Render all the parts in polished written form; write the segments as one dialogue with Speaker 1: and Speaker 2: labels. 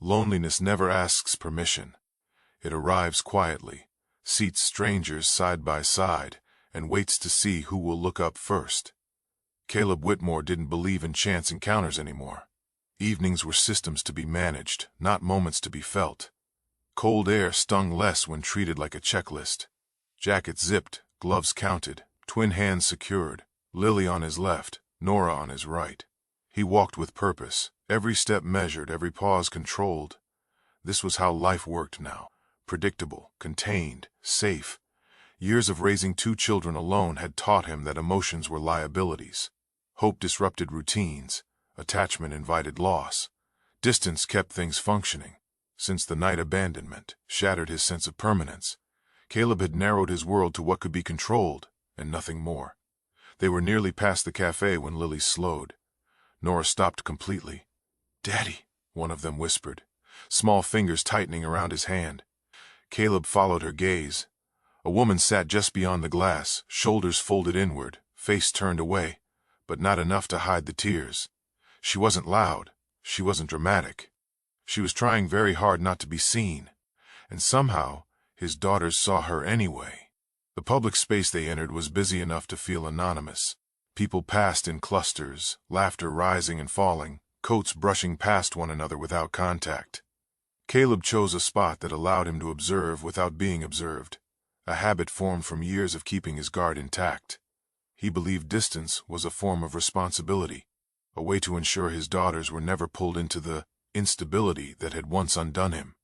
Speaker 1: Loneliness never asks permission. It arrives quietly, seats strangers side by side, and waits to see who will look up first. Caleb Whitmore didn't believe in chance encounters anymore. Evenings were systems to be managed, not moments to be felt. Cold air stung less when treated like a checklist. Jacket zipped, gloves counted, twin hands secured, Lily on his left, Nora on his right. He walked with purpose, every step measured, every pause controlled. This was how life worked now. Predictable, contained, safe. Years of raising 2 children alone had taught him that emotions were liabilities. Hope disrupted routines. Attachment invited loss. Distance kept things functioning. Since the night abandonment shattered his sense of permanence, Caleb had narrowed his world to what could be controlled, and nothing more. They were nearly past the cafe when Lily slowed. Nora stopped completely. "Daddy," one of them whispered, small fingers tightening around his hand. Caleb followed her gaze. A woman sat just beyond the glass, shoulders folded inward, face turned away, but not enough to hide the tears. She wasn't loud. She wasn't dramatic. She was trying very hard not to be seen. And somehow, his daughters saw her anyway. The public space they entered was busy enough to feel anonymous. People passed in clusters, laughter rising and falling, coats brushing past one another without contact. Caleb chose a spot that allowed him to observe without being observed, a habit formed from years of keeping his guard intact. He believed distance was a form of responsibility, a way to ensure his daughters were never pulled into the instability that had once undone him.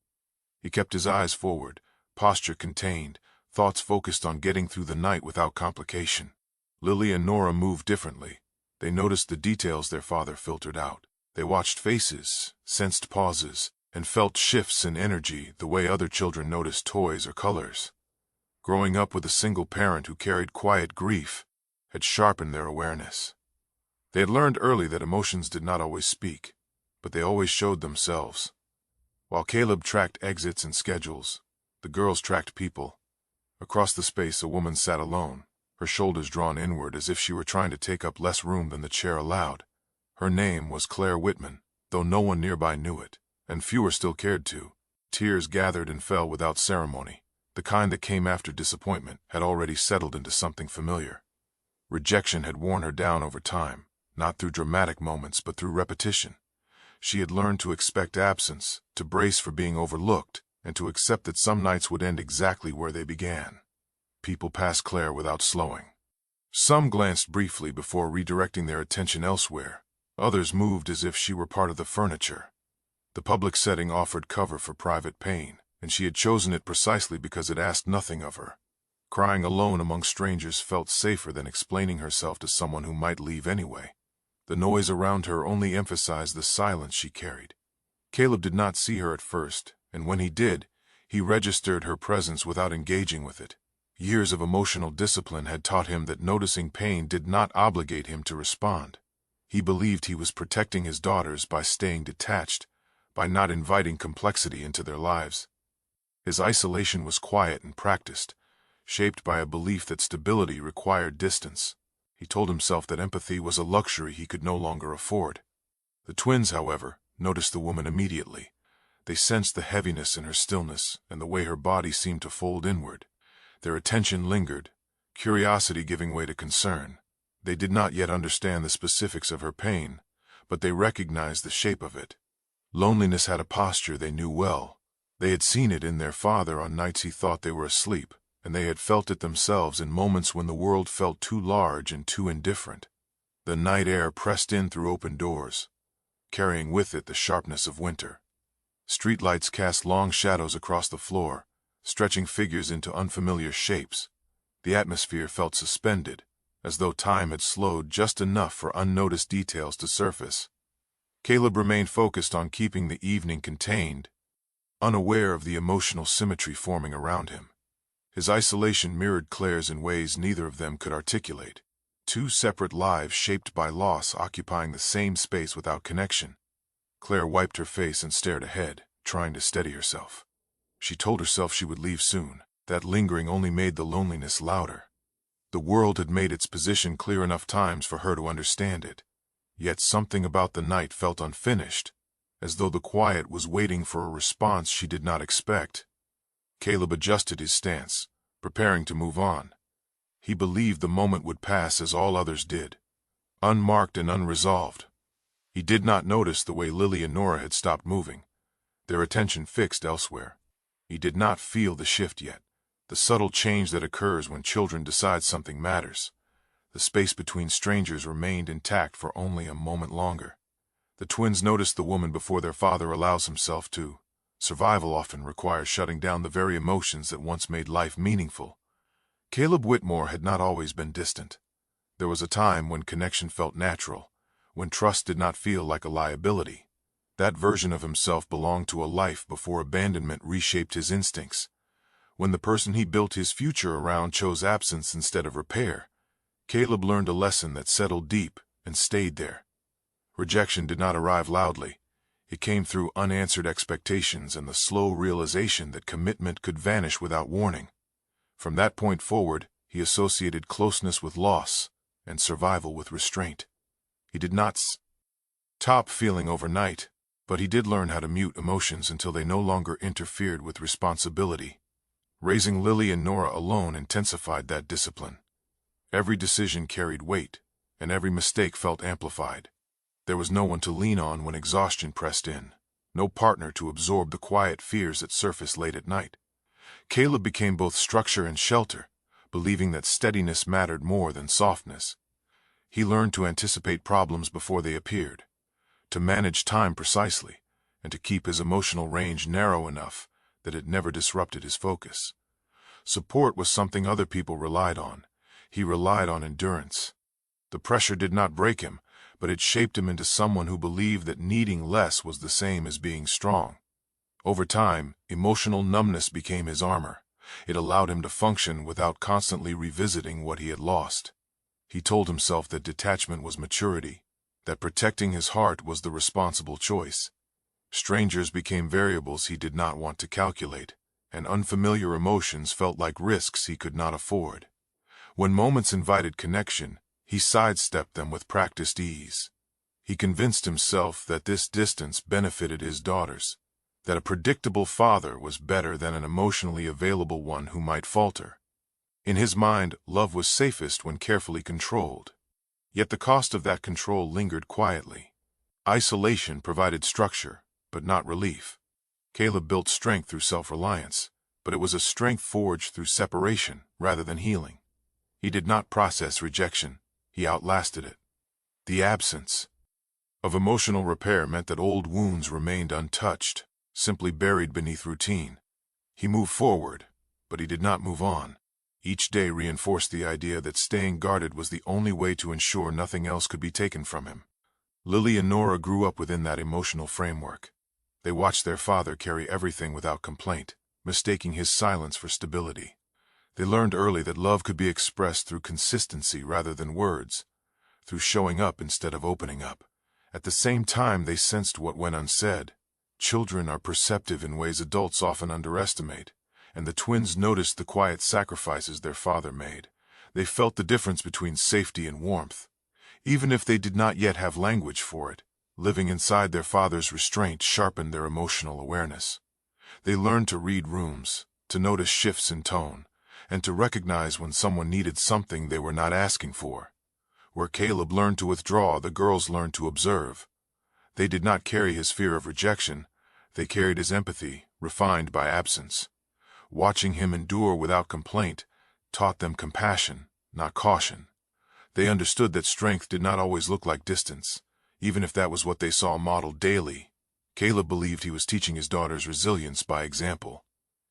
Speaker 1: He kept his eyes forward, posture contained, thoughts focused on getting through the night without complication. Lily and Nora moved differently. They noticed the details their father filtered out. They watched faces, sensed pauses, and felt shifts in energy the way other children noticed toys or colors. Growing up with a single parent who carried quiet grief had sharpened their awareness. They had learned early that emotions did not always speak, but they always showed themselves. While Caleb tracked exits and schedules, the girls tracked people. Across the space, a woman sat alone, her shoulders drawn inward as if she were trying to take up less room than the chair allowed. Her name was Claire Whitman, though no one nearby knew it, and fewer still cared to. Tears gathered and fell without ceremony. The kind that came after disappointment had already settled into something familiar. Rejection had worn her down over time, not through dramatic moments but through repetition. She had learned to expect absence, to brace for being overlooked, and to accept that some nights would end exactly where they began. People passed Claire without slowing. Some glanced briefly before redirecting their attention elsewhere. Others moved as if she were part of the furniture. The public setting offered cover for private pain, and she had chosen it precisely because it asked nothing of her. Crying alone among strangers felt safer than explaining herself to someone who might leave anyway. The noise around her only emphasized the silence she carried. Caleb did not see her at first, and when he did, he registered her presence without engaging with it. Years of emotional discipline had taught him that noticing pain did not obligate him to respond. He believed he was protecting his daughters by staying detached, by not inviting complexity into their lives. His isolation was quiet and practiced, shaped by a belief that stability required distance. He told himself that empathy was a luxury he could no longer afford. The twins, however, noticed the woman immediately. They sensed the heaviness in her stillness and the way her body seemed to fold inward. Their attention lingered, curiosity giving way to concern. They did not yet understand the specifics of her pain, but they recognized the shape of it. Loneliness had a posture they knew well. They had seen it in their father on nights he thought they were asleep, and they had felt it themselves in moments when the world felt too large and too indifferent. The night air pressed in through open doors, carrying with it the sharpness of winter. Streetlights cast long shadows across the floor, stretching figures into unfamiliar shapes. The atmosphere felt suspended, as though time had slowed just enough for unnoticed details to surface. Caleb remained focused on keeping the evening contained, unaware of the emotional symmetry forming around him. His isolation mirrored Claire's in ways neither of them could articulate. Two separate lives shaped by loss occupying the same space without connection. Claire wiped her face and stared ahead, trying to steady herself. She told herself she would leave soon. That lingering only made the loneliness louder. The world had made its position clear enough times for her to understand it. Yet something about the night felt unfinished, as though the quiet was waiting for a response she did not expect. Caleb adjusted his stance, preparing to move on. He believed the moment would pass as all others did, unmarked and unresolved. He did not notice the way Lily and Nora had stopped moving, their attention fixed elsewhere. He did not feel the shift yet, the subtle change that occurs when children decide something matters. The space between strangers remained intact for only a moment longer. The twins noticed the woman before their father allows himself to. Survival often requires shutting down the very emotions that once made life meaningful. Caleb Whitmore had not always been distant. There was a time when connection felt natural, when trust did not feel like a liability. That version of himself belonged to a life before abandonment reshaped his instincts. When the person he built his future around chose absence instead of repair, Caleb learned a lesson that settled deep and stayed there. Rejection did not arrive loudly. It came through unanswered expectations and the slow realization that commitment could vanish without warning. From that point forward, he associated closeness with loss and survival with restraint. He did not stop feeling overnight, but he did learn how to mute emotions until they no longer interfered with responsibility. Raising Lily and Nora alone intensified that discipline. Every decision carried weight, and every mistake felt amplified. There was no one to lean on when exhaustion pressed in, no partner to absorb the quiet fears that surfaced late at night. Caleb became both structure and shelter, believing that steadiness mattered more than softness. He learned to anticipate problems before they appeared, to manage time precisely, and to keep his emotional range narrow enough that it never disrupted his focus. Support was something other people relied on. He relied on endurance. The pressure did not break him, but it shaped him into someone who believed that needing less was the same as being strong. Over time, emotional numbness became his armor. It allowed him to function without constantly revisiting what he had lost. He told himself that detachment was maturity, that protecting his heart was the responsible choice. Strangers became variables he did not want to calculate, and unfamiliar emotions felt like risks he could not afford. When moments invited connection, he sidestepped them with practiced ease. He convinced himself that this distance benefited his daughters, that a predictable father was better than an emotionally available one who might falter. In his mind, love was safest when carefully controlled. Yet the cost of that control lingered quietly. Isolation provided structure, but not relief. Caleb built strength through self-reliance, but it was a strength forged through separation rather than healing. He did not process rejection. He outlasted it. The absence of emotional repair meant that old wounds remained untouched, simply buried beneath routine. He moved forward, but he did not move on. Each day reinforced the idea that staying guarded was the only way to ensure nothing else could be taken from him. Lily and Nora grew up within that emotional framework. They watched their father carry everything without complaint, mistaking his silence for stability. They learned early that love could be expressed through consistency rather than words, through showing up instead of opening up. At the same time, they sensed what went unsaid. Children are perceptive in ways adults often underestimate, and the twins noticed the quiet sacrifices their father made. They felt the difference between safety and warmth. Even if they did not yet have language for it, living inside their father's restraint sharpened their emotional awareness. They learned to read rooms, to notice shifts in tone, and to recognize when someone needed something they were not asking for. Where Caleb learned to withdraw, the girls learned to observe. They did not carry his fear of rejection. They carried his empathy, refined by absence. Watching him endure without complaint taught them compassion, not caution. They understood that strength did not always look like distance, even if that was what they saw modeled daily. Caleb believed he was teaching his daughters resilience by example.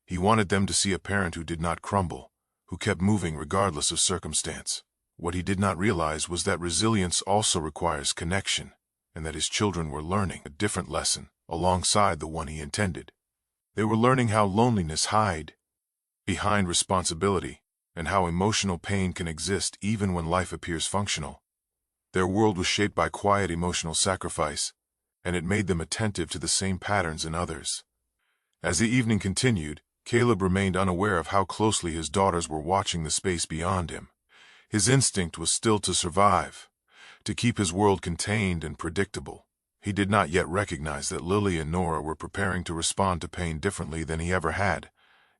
Speaker 1: He wanted them to see a parent who did not crumble, who kept moving regardless of circumstance. What he did not realize was that resilience also requires connection, and that his children were learning a different lesson alongside the one he intended. They were learning how loneliness hides behind responsibility, and how emotional pain can exist even when life appears functional. Their world was shaped by quiet emotional sacrifice, and it made them attentive to the same patterns in others. As the evening continued, Caleb remained unaware of how closely his daughters were watching the space beyond him. His instinct was still to survive, to keep his world contained and predictable. He did not yet recognize that Lily and Nora were preparing to respond to pain differently than he ever had,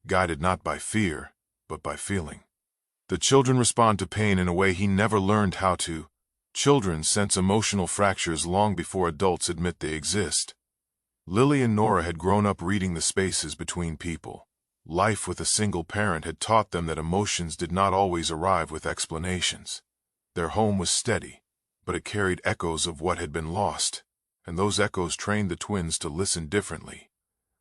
Speaker 1: guided not by fear, but by feeling. The children respond to pain in a way he never learned how to. Children sense emotional fractures long before adults admit they exist. Lily and Nora had grown up reading the spaces between people. Life with a single parent had taught them that emotions did not always arrive with explanations. Their home was steady, but it carried echoes of what had been lost, and those echoes trained the twins to listen differently.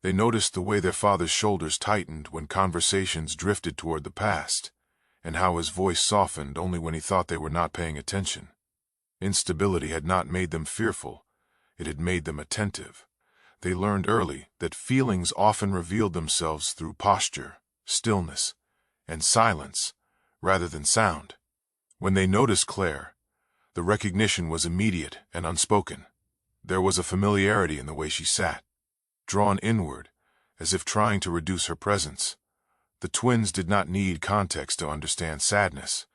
Speaker 1: They noticed the way their father's shoulders tightened when conversations drifted toward the past, and how his voice softened only when he thought they were not paying attention. Instability had not made them fearful, it had made them attentive. They learned early that feelings often revealed themselves through posture, stillness, and silence, rather than sound. When they noticed Claire, the recognition was immediate and unspoken. There was a familiarity in the way she sat, drawn inward, as if trying to reduce her presence. The twins did not need context to understand sadness.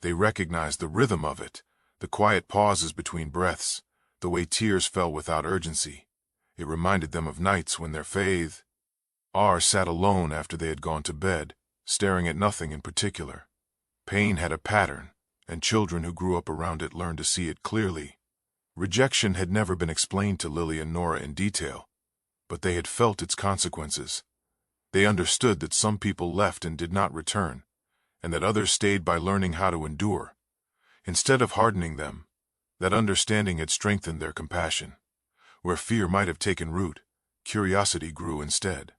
Speaker 1: They recognized the rhythm of it, the quiet pauses between breaths, the way tears fell without urgency. It reminded them of nights when their faith sat alone after they had gone to bed, staring at nothing in particular. Pain had a pattern, and children who grew up around it learned to see it clearly. Rejection had never been explained to Lily and Nora in detail, but they had felt its consequences. They understood that some people left and did not return, and that others stayed by learning how to endure. Instead of hardening them, that understanding had strengthened their compassion. Where fear might have taken root, curiosity grew instead.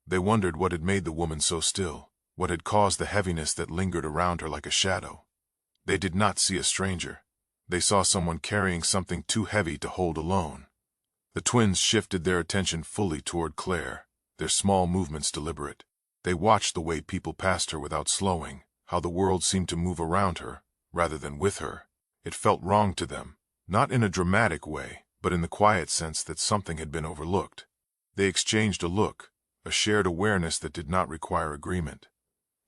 Speaker 1: They wondered what had made the woman so still, what had caused the heaviness that lingered around her like a shadow. They did not see a stranger. They saw someone carrying something too heavy to hold alone. The twins shifted their attention fully toward Claire, their small movements deliberate. They watched the way people passed her without slowing, how the world seemed to move around her, rather than with her. It felt wrong to them, not in a dramatic way, but in the quiet sense that something had been overlooked. They exchanged a look, a shared awareness that did not require agreement.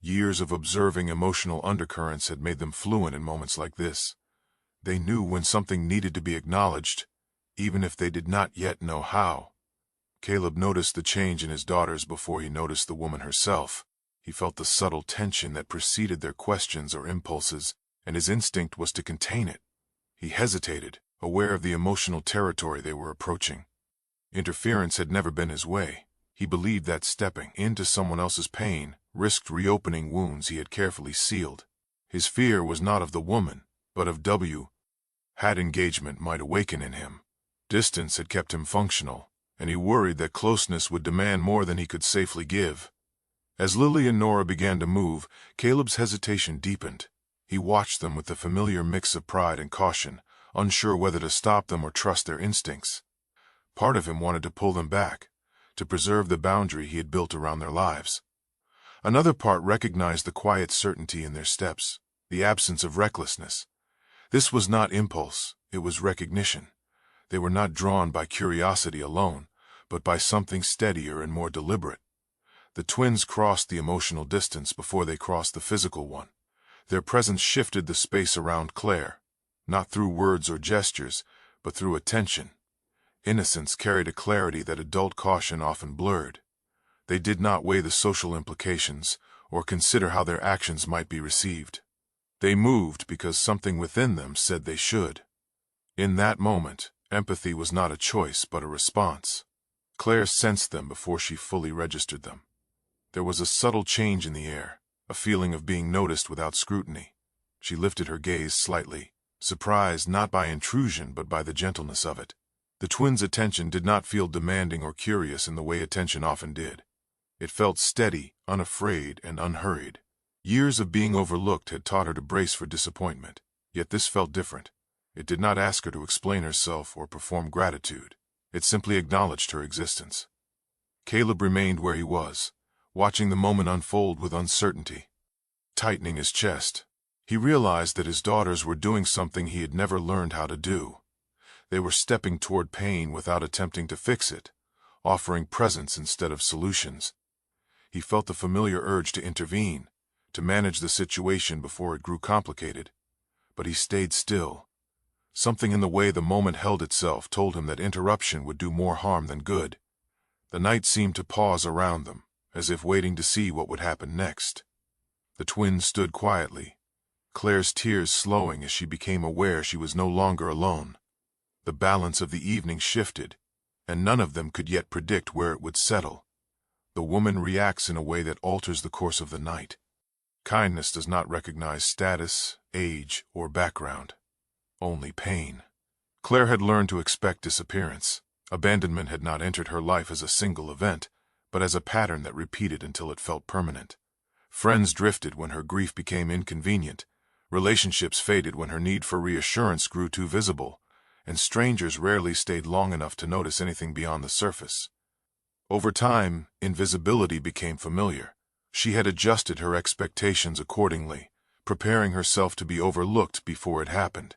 Speaker 1: Years of observing emotional undercurrents had made them fluent in moments like this. They knew when something needed to be acknowledged, even if they did not yet know how. Caleb noticed the change in his daughters before he noticed the woman herself. He felt the subtle tension that preceded their questions or impulses, and his instinct was to contain it. He hesitated, aware of the emotional territory they were approaching. Interference had never been his way. He believed that stepping into someone else's pain risked reopening wounds he had carefully sealed. His fear was not of the woman, but of had engagement might awaken in him. Distance had kept him functional, and he worried that closeness would demand more than he could safely give. As Lily and Nora began to move, Caleb's hesitation deepened. He watched them with the familiar mix of pride and caution, unsure whether to stop them or trust their instincts. Part of him wanted to pull them back, to preserve the boundary he had built around their lives. Another part recognized the quiet certainty in their steps, the absence of recklessness. This was not impulse, it was recognition. They were not drawn by curiosity alone, but by something steadier and more deliberate. The twins crossed the emotional distance before they crossed the physical one. Their presence shifted the space around Claire, not through words or gestures, but through attention. Innocence carried a clarity that adult caution often blurred. They did not weigh the social implications or consider how their actions might be received. They moved because something within them said they should. In that moment, empathy was not a choice but a response. Claire sensed them before she fully registered them. There was a subtle change in the air, a feeling of being noticed without scrutiny. She lifted her gaze slightly, surprised not by intrusion but by the gentleness of it. The twins' attention did not feel demanding or curious in the way attention often did. It felt steady, unafraid, and unhurried. Years of being overlooked had taught her to brace for disappointment, yet this felt different. It did not ask her to explain herself or perform gratitude. It simply acknowledged her existence. Caleb remained where he was, watching the moment unfold with uncertainty. Tightening his chest, he realized that his daughters were doing something he had never learned how to do. They were stepping toward pain without attempting to fix it, offering presence instead of solutions. He felt the familiar urge to intervene, to manage the situation before it grew complicated. But he stayed still. Something in the way the moment held itself told him that interruption would do more harm than good. The night seemed to pause around them, as if waiting to see what would happen next. The twins stood quietly, Claire's tears slowing as she became aware she was no longer alone. The balance of the evening shifted, and none of them could yet predict where it would settle. The woman reacts in a way that alters the course of the night. Kindness does not recognize status, age, or background. Only pain. Claire had learned to expect disappearance. Abandonment had not entered her life as a single event, but as a pattern that repeated until it felt permanent. Friends drifted when her grief became inconvenient. Relationships faded when her need for reassurance grew too visible, and strangers rarely stayed long enough to notice anything beyond the surface. Over time, invisibility became familiar. She had adjusted her expectations accordingly, preparing herself to be overlooked before it happened.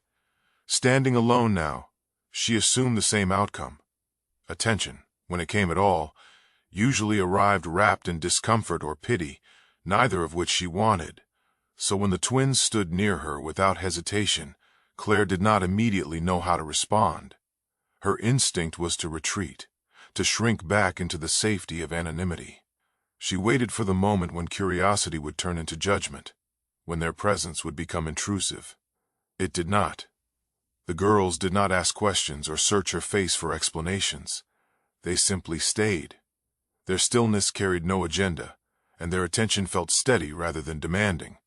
Speaker 1: Standing alone now, she assumed the same outcome. Attention, when it came at all, usually arrived wrapped in discomfort or pity, neither of which she wanted. So when the twins stood near her without hesitation, Claire did not immediately know how to respond. Her instinct was to retreat, to shrink back into the safety of anonymity. She waited for the moment when curiosity would turn into judgment, when their presence would become intrusive. It did not. The girls did not ask questions or search her face for explanations. They simply stayed. Their stillness carried no agenda, and their attention felt steady rather than demanding.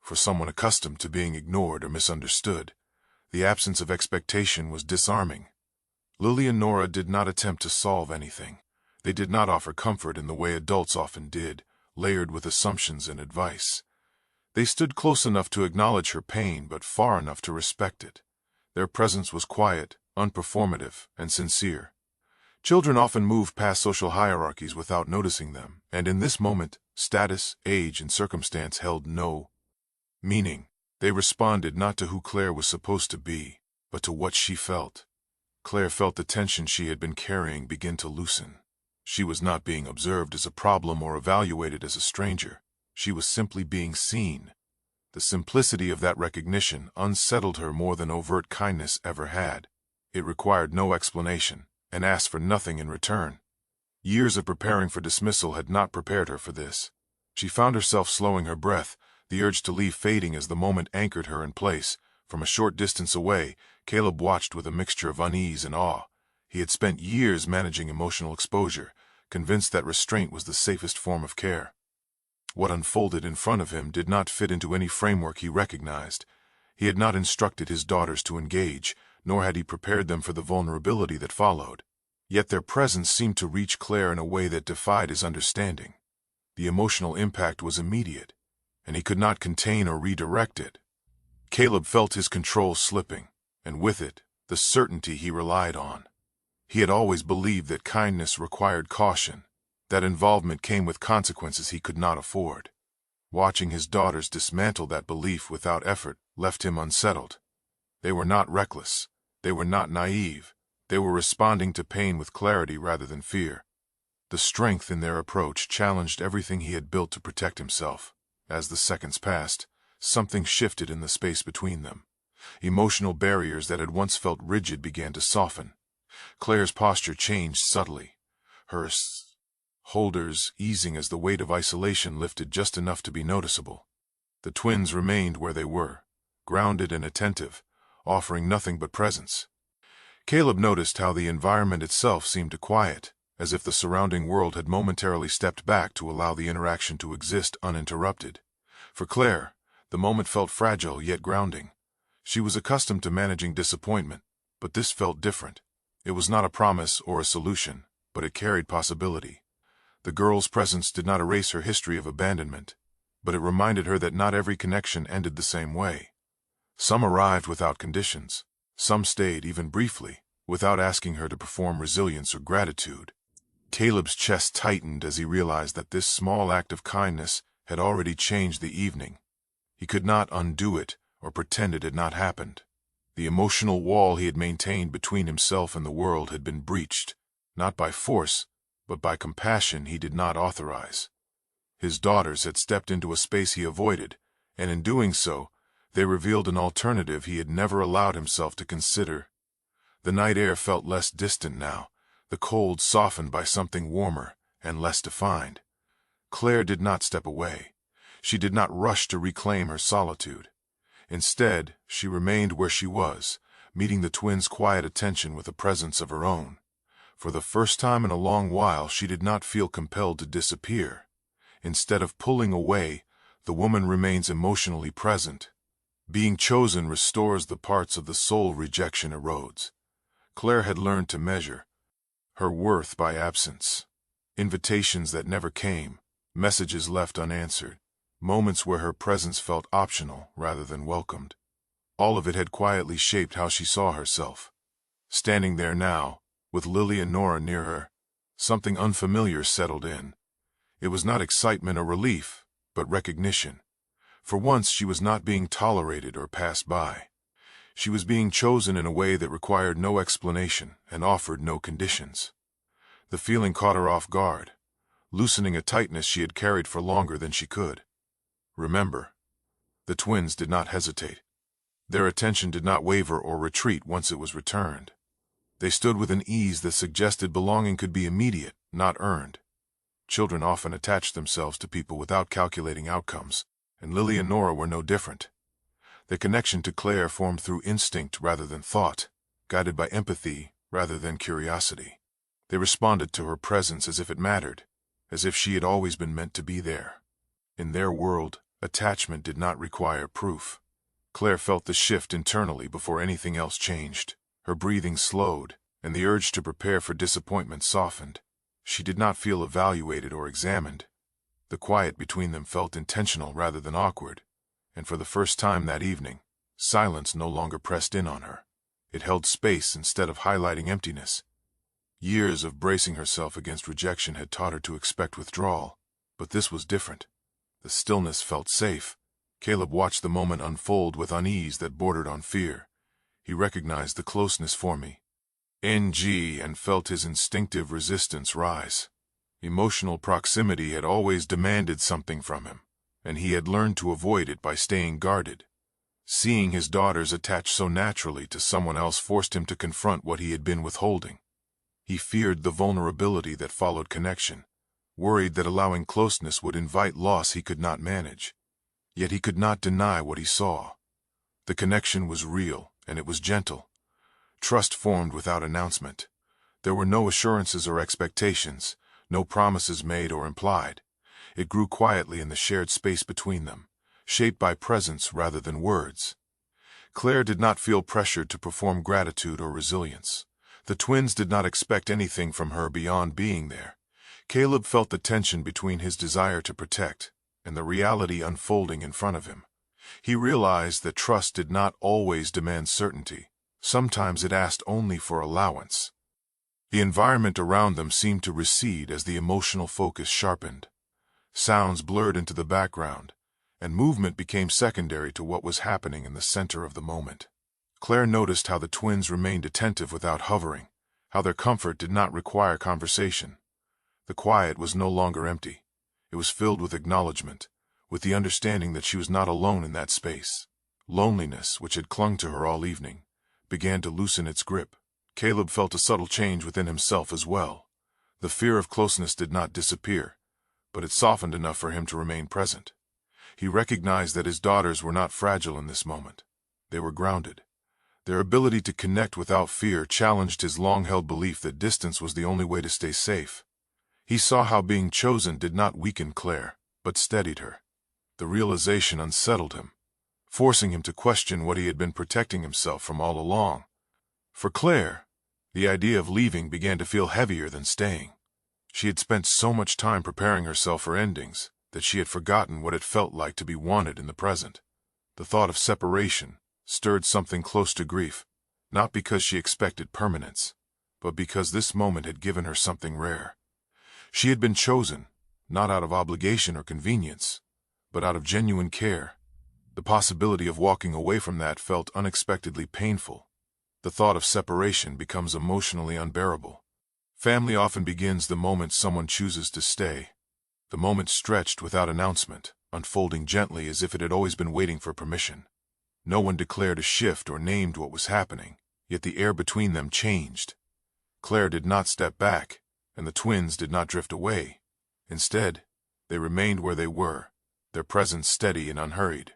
Speaker 1: For someone accustomed to being ignored or misunderstood, the absence of expectation was disarming. Lily and Nora did not attempt to solve anything. They did not offer comfort in the way adults often did, layered with assumptions and advice. They stood close enough to acknowledge her pain, but far enough to respect it. Their presence was quiet, unperformative, and sincere. Children often move past social hierarchies without noticing them, and in this moment, status, age, and circumstance held no meaning. They responded not to who Claire was supposed to be, but to what she felt. Claire felt the tension she had been carrying begin to loosen. She was not being observed as a problem or evaluated as a stranger. She was simply being seen. The simplicity of that recognition unsettled her more than overt kindness ever had. It required no explanation, and asked for nothing in return. Years of preparing for dismissal had not prepared her for this. She found herself slowing her breath, the urge to leave fading as the moment anchored her in place. From a short distance away, Caleb watched with a mixture of unease and awe. He had spent years managing emotional exposure, convinced that restraint was the safest form of care. What unfolded in front of him did not fit into any framework he recognized. He had not instructed his daughters to engage, nor had he prepared them for the vulnerability that followed. Yet their presence seemed to reach Claire in a way that defied his understanding. The emotional impact was immediate, and he could not contain or redirect it. Caleb felt his control slipping, and with it, the certainty he relied on. He had always believed that kindness required caution, that involvement came with consequences he could not afford. Watching his daughters dismantle that belief without effort left him unsettled. They were not reckless. They were not naive. They were responding to pain with clarity rather than fear. The strength in their approach challenged everything he had built to protect himself. As the seconds passed, something shifted in the space between them. Emotional barriers that had once felt rigid began to soften. Claire's posture changed subtly, her shoulders easing as the weight of isolation lifted just enough to be noticeable. The twins remained where they were, grounded and attentive, offering nothing but presence. Caleb noticed how the environment itself seemed to quiet, as if the surrounding world had momentarily stepped back to allow the interaction to exist uninterrupted. For Claire, the moment felt fragile yet grounding. She was accustomed to managing disappointment, but this felt different. It was not a promise or a solution, but it carried possibility. The girl's presence did not erase her history of abandonment, but it reminded her that not every connection ended the same way. Some arrived without conditions. Some stayed, even briefly, without asking her to perform resilience or gratitude. Caleb's chest tightened as he realized that this small act of kindness had already changed the evening. He could not undo it or pretend it had not happened. The emotional wall he had maintained between himself and the world had been breached, not by force, but by compassion he did not authorize. His daughters had stepped into a space he avoided, and in doing so, They revealed an alternative he had never allowed himself to consider. The night air felt less distant now, the cold softened by something warmer and less defined. Claire did not step away. She did not rush to reclaim her solitude. Instead, she remained where she was, meeting the twins' quiet attention with a presence of her own. For the first time in a long while, she did not feel compelled to disappear. Instead of pulling away, the woman remains emotionally present. Being chosen restores the parts of the soul rejection erodes. Claire had learned to measure her worth by absence. Invitations that never came, messages left unanswered, moments where her presence felt optional rather than welcomed. All of it had quietly shaped how she saw herself. Standing there now, with Lily and Nora near her, something unfamiliar settled in. It was not excitement or relief, but recognition. For once she was not being tolerated or passed by. She was being chosen in a way that required no explanation and offered no conditions. The feeling caught her off guard, loosening a tightness she had carried for longer than she could. Remember, the twins did not hesitate. Their attention did not waver or retreat once it was returned. They stood with an ease that suggested belonging could be immediate, not earned. Children often attach themselves to people without calculating outcomes, and Lily and Nora were no different. The connection to Claire formed through instinct rather than thought, guided by empathy rather than curiosity. They responded to her presence as if it mattered, as if she had always been meant to be there. In their world, attachment did not require proof. Claire felt the shift internally before anything else changed. Her breathing slowed, and the urge to prepare for disappointment softened. She did not feel evaluated or examined. The quiet between them felt intentional rather than awkward, and for the first time that evening, silence no longer pressed in on her. It held space instead of highlighting emptiness. Years of bracing herself against rejection had taught her to expect withdrawal, but this was different. The stillness felt safe. Caleb watched the moment unfold with unease that bordered on fear. He recognized the closeness forming, and felt his instinctive resistance rise. Emotional proximity had always demanded something from him, and he had learned to avoid it by staying guarded. Seeing his daughters attached so naturally to someone else forced him to confront what he had been withholding. He feared the vulnerability that followed connection, worried that allowing closeness would invite loss he could not manage. Yet he could not deny what he saw. The connection was real, and it was gentle. Trust formed without announcement. There were no assurances or expectations, no promises made or implied. It grew quietly in the shared space between them, shaped by presence rather than words. Claire did not feel pressured to perform gratitude or resilience. The twins did not expect anything from her beyond being there. Caleb felt the tension between his desire to protect and the reality unfolding in front of him. He realized that trust did not always demand certainty. Sometimes it asked only for allowance. The environment around them seemed to recede as the emotional focus sharpened. Sounds blurred into the background, and movement became secondary to what was happening in the center of the moment. Claire noticed how the twins remained attentive without hovering, how their comfort did not require conversation. The quiet was no longer empty. It was filled with acknowledgement, with the understanding that she was not alone in that space. Loneliness, which had clung to her all evening, began to loosen its grip. Caleb felt a subtle change within himself as well. The fear of closeness did not disappear, but it softened enough for him to remain present. He recognized that his daughters were not fragile in this moment. They were grounded. Their ability to connect without fear challenged his long-held belief that distance was the only way to stay safe. He saw how being chosen did not weaken Claire, but steadied her. The realization unsettled him, forcing him to question what he had been protecting himself from all along. For Claire, the idea of leaving began to feel heavier than staying. She had spent so much time preparing herself for endings that she had forgotten what it felt like to be wanted in the present. The thought of separation stirred something close to grief, not because she expected permanence, but because this moment had given her something rare. She had been chosen, not out of obligation or convenience, but out of genuine care. The possibility of walking away from that felt unexpectedly painful. The thought of separation becomes emotionally unbearable. Family often begins the moment someone chooses to stay. The moment stretched without announcement, unfolding gently as if it had always been waiting for permission. No one declared a shift or named what was happening, yet the air between them changed. Claire did not step back, and the twins did not drift away. Instead, they remained where they were, their presence steady and unhurried.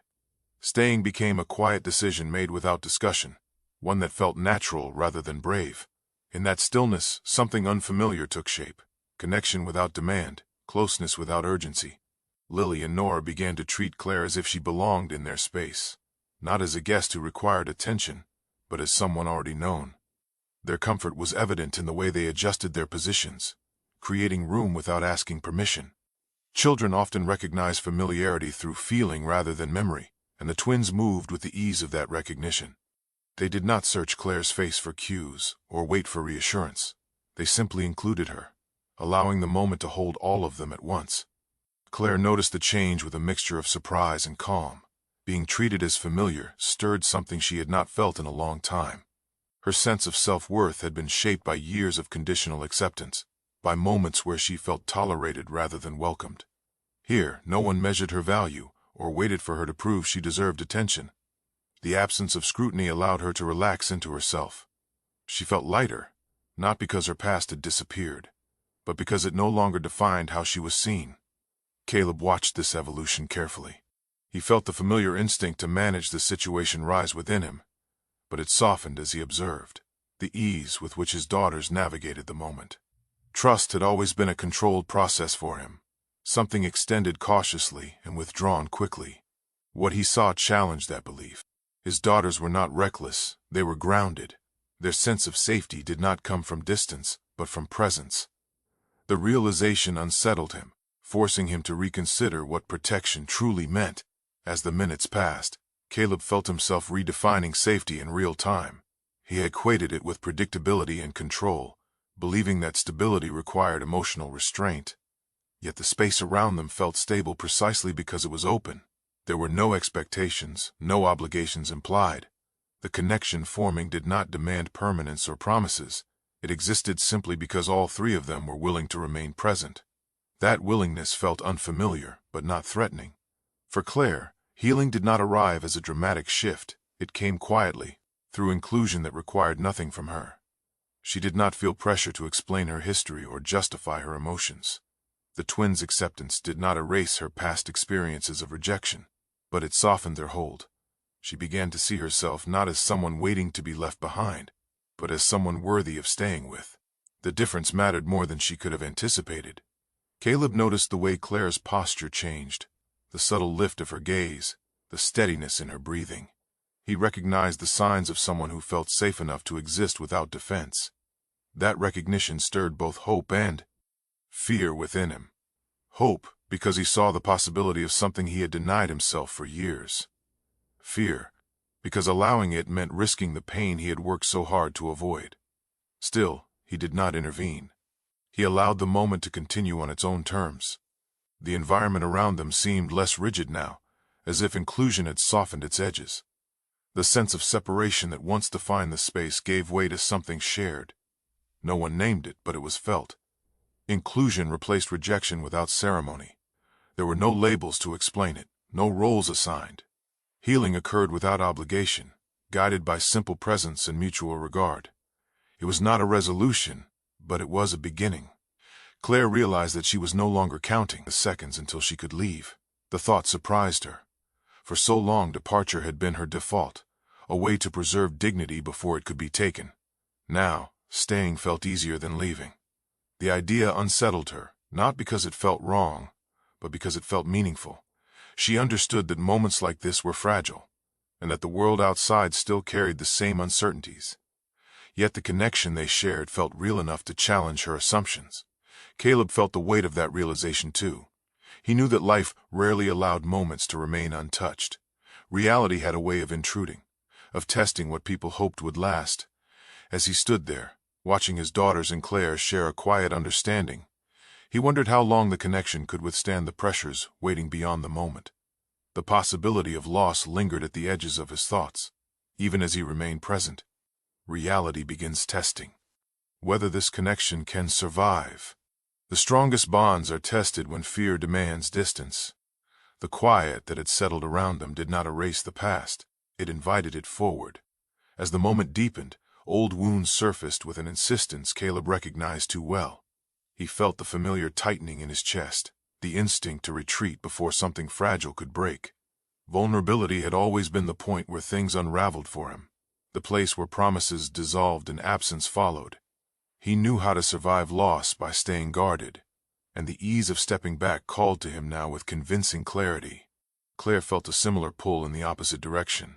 Speaker 1: Staying became a quiet decision made without discussion, one that felt natural rather than brave. In that stillness, something unfamiliar took shape. Connection without demand, closeness without urgency. Lily and Nora began to treat Claire as if she belonged in their space, not as a guest who required attention, but as someone already known. Their comfort was evident in the way they adjusted their positions, creating room without asking permission. Children often recognize familiarity through feeling rather than memory, and the twins moved with the ease of that recognition. They did not search Claire's face for cues or wait for reassurance. They simply included her, allowing the moment to hold all of them at once. Claire noticed the change with a mixture of surprise and calm. Being treated as familiar stirred something she had not felt in a long time. Her sense of self-worth had been shaped by years of conditional acceptance, by moments where she felt tolerated rather than welcomed. Here, no one measured her value or waited for her to prove she deserved attention. The absence of scrutiny allowed her to relax into herself. She felt lighter, not because her past had disappeared, but because it no longer defined how she was seen. Caleb watched this evolution carefully. He felt the familiar instinct to manage the situation rise within him, but it softened as he observed the ease with which his daughters navigated the moment. Trust had always been a controlled process for him, something extended cautiously and withdrawn quickly. What he saw challenged that belief. His daughters were not reckless, they were grounded. Their sense of safety did not come from distance, but from presence. The realization unsettled him, forcing him to reconsider what protection truly meant. As the minutes passed, Caleb felt himself redefining safety in real time. He equated it with predictability and control, believing that stability required emotional restraint. Yet the space around them felt stable precisely because it was open. There were no expectations, no obligations implied. The connection forming did not demand permanence or promises. It existed simply because all three of them were willing to remain present. That willingness felt unfamiliar, but not threatening. For Claire, healing did not arrive as a dramatic shift. It came quietly, through inclusion that required nothing from her. She did not feel pressure to explain her history or justify her emotions. The twins' acceptance did not erase her past experiences of rejection, but it softened their hold. She began to see herself not as someone waiting to be left behind, but as someone worthy of staying with. The difference mattered more than she could have anticipated. Caleb noticed the way Claire's posture changed, the subtle lift of her gaze, the steadiness in her breathing. He recognized the signs of someone who felt safe enough to exist without defense. That recognition stirred both hope and fear within him. Hope, because he saw the possibility of something he had denied himself for years. Fear, because allowing it meant risking the pain he had worked so hard to avoid. Still, he did not intervene. He allowed the moment to continue on its own terms. The environment around them seemed less rigid now, as if inclusion had softened its edges. The sense of separation that once defined the space gave way to something shared. No one named it, but it was felt. Inclusion replaced rejection without ceremony. There were no labels to explain it, no roles assigned. Healing occurred without obligation, guided by simple presence and mutual regard. It was not a resolution, but it was a beginning. Claire realized that she was no longer counting the seconds until she could leave. The thought surprised her. For so long, departure had been her default, a way to preserve dignity before it could be taken. Now, staying felt easier than leaving. The idea unsettled her, not because it felt wrong, but because it felt meaningful. She understood that moments like this were fragile, and that the world outside still carried the same uncertainties. Yet the connection they shared felt real enough to challenge her assumptions. Caleb felt the weight of that realization too. He knew that life rarely allowed moments to remain untouched. Reality had a way of intruding, of testing what people hoped would last. As he stood there, watching his daughters and Claire share a quiet understanding, he wondered how long the connection could withstand the pressures waiting beyond the moment. The possibility of loss lingered at the edges of his thoughts, even as he remained present. Reality begins testing whether this connection can survive. The strongest bonds are tested when fear demands distance. The quiet that had settled around them did not erase the past. It invited it forward. As the moment deepened, old wounds surfaced with an insistence Caleb recognized too well. He felt the familiar tightening in his chest, the instinct to retreat before something fragile could break. Vulnerability had always been the point where things unraveled for him, the place where promises dissolved and absence followed. He knew how to survive loss by staying guarded, and the ease of stepping back called to him now with convincing clarity. Claire felt a similar pull in the opposite direction.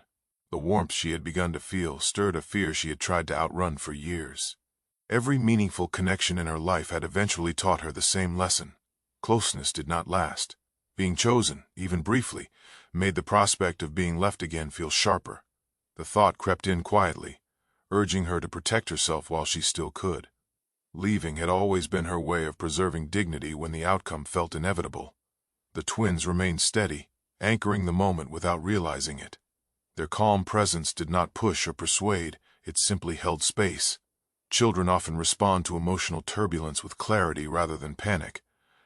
Speaker 1: The warmth she had begun to feel stirred a fear she had tried to outrun for years. Every meaningful connection in her life had eventually taught her the same lesson. Closeness did not last. Being chosen, even briefly, made the prospect of being left again feel sharper. The thought crept in quietly, urging her to protect herself while she still could. Leaving had always been her way of preserving dignity when the outcome felt inevitable. The twins remained steady, anchoring the moment without realizing it. Their calm presence did not push or persuade, it simply held space. Children often respond to emotional turbulence with clarity rather than panic,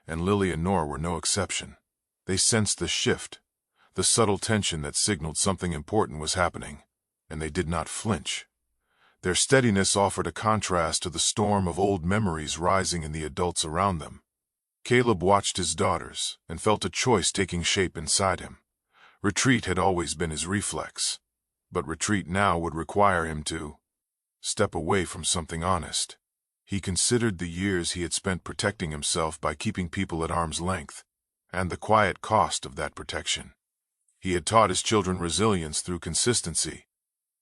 Speaker 1: and Lily and Nora were no exception. They sensed the shift, the subtle tension that signaled something important was happening, and they did not flinch. Their steadiness offered a contrast to the storm of old memories rising in the adults around them. Caleb watched his daughters and felt a choice taking shape inside him. Retreat had always been his reflex, but retreat now would require him to step away from something honest. He considered the years he had spent protecting himself by keeping people at arm's length, and the quiet cost of that protection. He had taught his children resilience through consistency,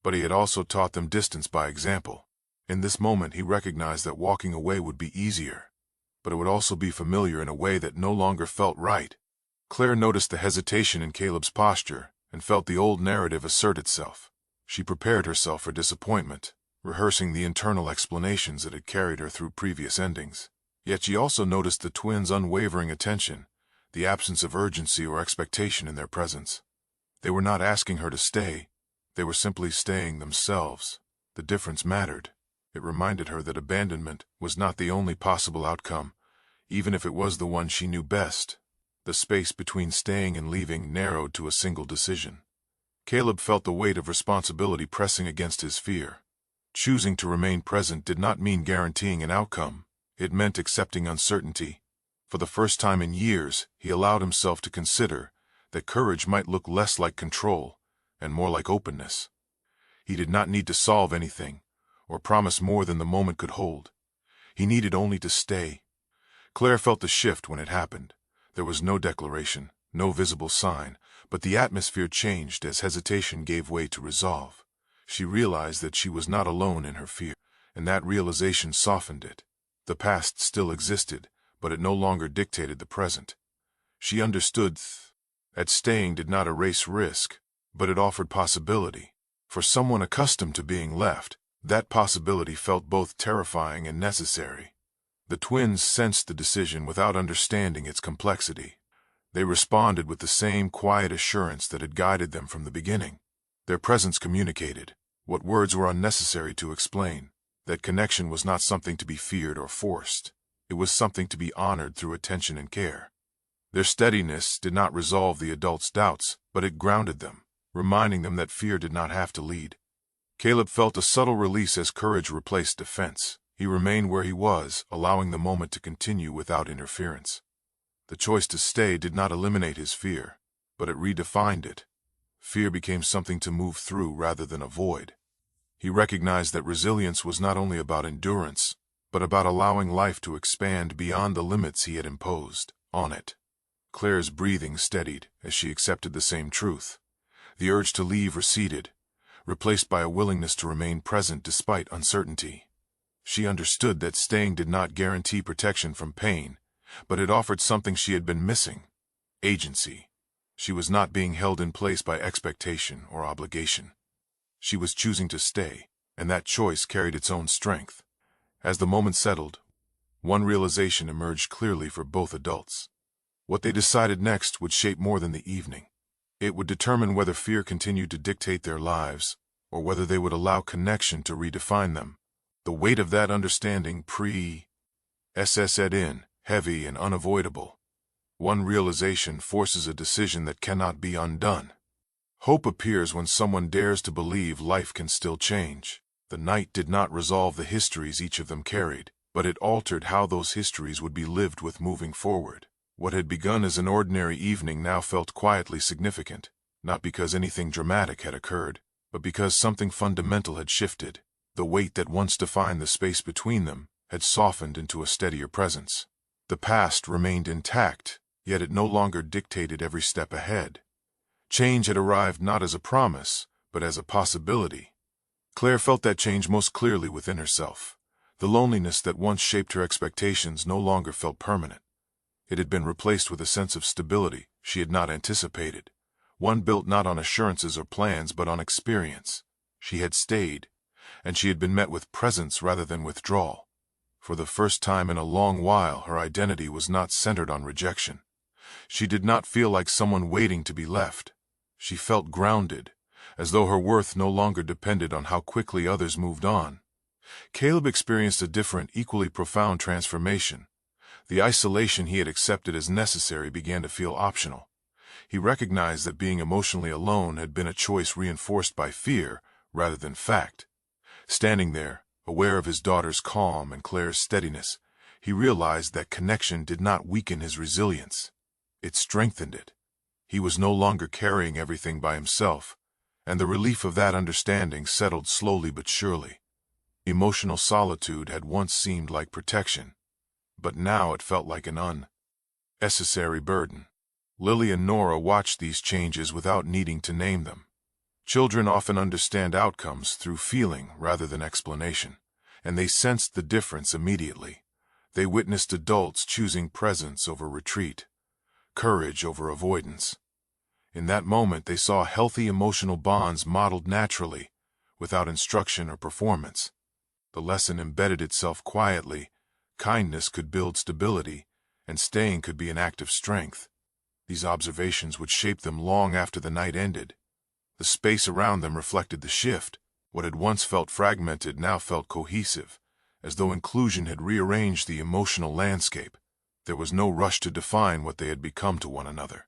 Speaker 1: but he had also taught them distance by example. In this moment he recognized that walking away would be easier, but it would also be familiar in a way that no longer felt right. Claire noticed the hesitation in Caleb's posture and felt the old narrative assert itself. She prepared herself for disappointment, rehearsing the internal explanations that had carried her through previous endings. Yet she also noticed the twins' unwavering attention, the absence of urgency or expectation in their presence. They were not asking her to stay, they were simply staying themselves. The difference mattered. It reminded her that abandonment was not the only possible outcome, even if it was the one she knew best. The space between staying and leaving narrowed to a single decision. Caleb felt the weight of responsibility pressing against his fear. Choosing to remain present did not mean guaranteeing an outcome. It meant accepting uncertainty. For the first time in years, he allowed himself to consider that courage might look less like control and more like openness. He did not need to solve anything or promise more than the moment could hold. He needed only to stay. Claire felt the shift when it happened. There was no declaration, no visible sign, but the atmosphere changed as hesitation gave way to resolve. She realized that she was not alone in her fear, and that realization softened it. The past still existed, but it no longer dictated the present. She understood that staying did not erase risk, but it offered possibility. For someone accustomed to being left, that possibility felt both terrifying and necessary. The twins sensed the decision without understanding its complexity. They responded with the same quiet assurance that had guided them from the beginning. Their presence communicated what words were unnecessary to explain, that connection was not something to be feared or forced. It was something to be honored through attention and care. Their steadiness did not resolve the adults' doubts, but it grounded them, reminding them that fear did not have to lead. Caleb felt a subtle release as courage replaced defense. He remained where he was, allowing the moment to continue without interference. The choice to stay did not eliminate his fear, but it redefined it. Fear became something to move through rather than avoid. He recognized that resilience was not only about endurance, but about allowing life to expand beyond the limits he had imposed on it. Claire's breathing steadied as she accepted the same truth. The urge to leave receded, replaced by a willingness to remain present despite uncertainty. She understood that staying did not guarantee protection from pain, but it offered something she had been missing: agency. She was not being held in place by expectation or obligation. She was choosing to stay, and that choice carried its own strength. As the moment settled, one realization emerged clearly for both adults. What they decided next would shape more than the evening. It would determine whether fear continued to dictate their lives, or whether they would allow connection to redefine them. The weight of that understanding set in, heavy and unavoidable. One realization forces a decision that cannot be undone. Hope appears when someone dares to believe life can still change. The night did not resolve the histories each of them carried, but it altered how those histories would be lived with moving forward. What had begun as an ordinary evening now felt quietly significant, not because anything dramatic had occurred, but because something fundamental had shifted. The weight that once defined the space between them had softened into a steadier presence. The past remained intact, yet it no longer dictated every step ahead. Change had arrived not as a promise, but as a possibility. Claire felt that change most clearly within herself. The loneliness that once shaped her expectations no longer felt permanent. It had been replaced with a sense of stability she had not anticipated, one built not on assurances or plans but on experience. She had stayed, and she had been met with presence rather than withdrawal. For the first time in a long while, her identity was not centered on rejection. She did not feel like someone waiting to be left. She felt grounded, as though her worth no longer depended on how quickly others moved on. Caleb experienced a different, equally profound transformation. The isolation he had accepted as necessary began to feel optional. He recognized that being emotionally alone had been a choice reinforced by fear rather than fact. Standing there, aware of his daughter's calm and Claire's steadiness, he realized that connection did not weaken his resilience. It strengthened it. He was no longer carrying everything by himself, and the relief of that understanding settled slowly but surely. Emotional solitude had once seemed like protection, but now it felt like an unnecessary burden. Lily and Nora watched these changes without needing to name them. Children often understand outcomes through feeling rather than explanation, and they sensed the difference immediately. They witnessed adults choosing presence over retreat, courage over avoidance. In that moment, they saw healthy emotional bonds modeled naturally, without instruction or performance. The lesson embedded itself quietly. Kindness could build stability, and staying could be an act of strength. These observations would shape them long after the night ended. The space around them reflected the shift. What had once felt fragmented now felt cohesive, as though inclusion had rearranged the emotional landscape. There was no rush to define what they had become to one another.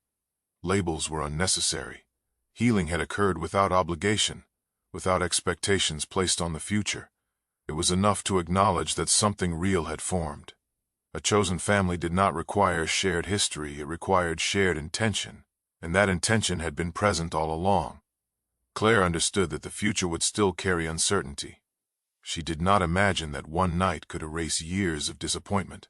Speaker 1: Labels were unnecessary. Healing had occurred without obligation, without expectations placed on the future. It was enough to acknowledge that something real had formed. A chosen family did not require shared history, it required shared intention, and that intention had been present all along. Claire understood that the future would still carry uncertainty. She did not imagine that one night could erase years of disappointment.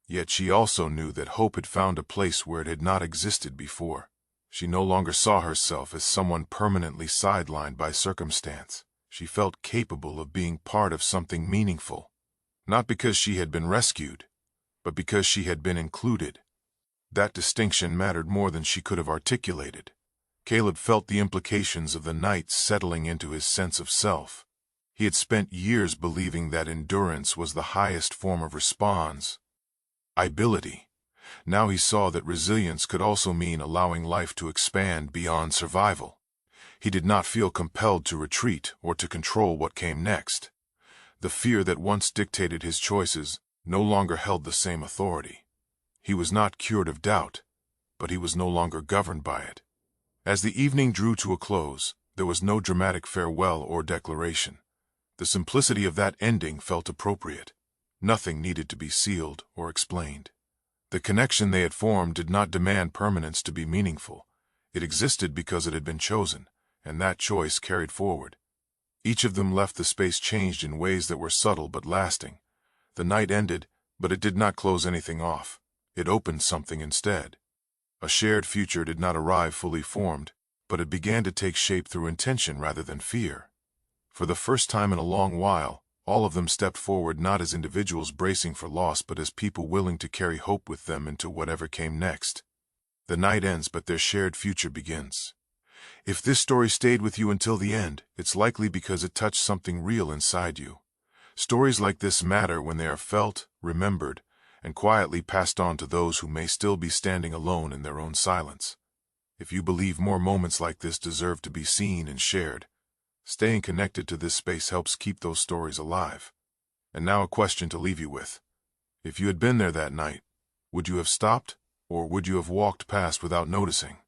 Speaker 1: Yet she also knew that hope had found a place where it had not existed before. She no longer saw herself as someone permanently sidelined by circumstance. She felt capable of being part of something meaningful, not because she had been rescued, but because she had been included. That distinction mattered more than she could have articulated. Caleb felt the implications of the night settling into his sense of self. He had spent years believing that endurance was the highest form of responsibility. Now he saw that resilience could also mean allowing life to expand beyond survival. He did not feel compelled to retreat or to control what came next. The fear that once dictated his choices no longer held the same authority. He was not cured of doubt, but he was no longer governed by it. As the evening drew to a close, there was no dramatic farewell or declaration. The simplicity of that ending felt appropriate. Nothing needed to be sealed or explained. The connection they had formed did not demand permanence to be meaningful. It existed because it had been chosen, and that choice carried forward. Each of them left the space changed in ways that were subtle but lasting. The night ended, but it did not close anything off. It opened something instead. A shared future did not arrive fully formed, but it began to take shape through intention rather than fear. For the first time in a long while, all of them stepped forward not as individuals bracing for loss but as people willing to carry hope with them into whatever came next. The night ends, but their shared future begins. If this story stayed with you until the end, it's likely because it touched something real inside you. Stories like this matter when they are felt, remembered, and quietly passed on to those who may still be standing alone in their own silence. If you believe more moments like this deserve to be seen and shared, staying connected to this space helps keep those stories alive. And now a question to leave you with. If you had been there that night, would you have stopped, or would you have walked past without noticing?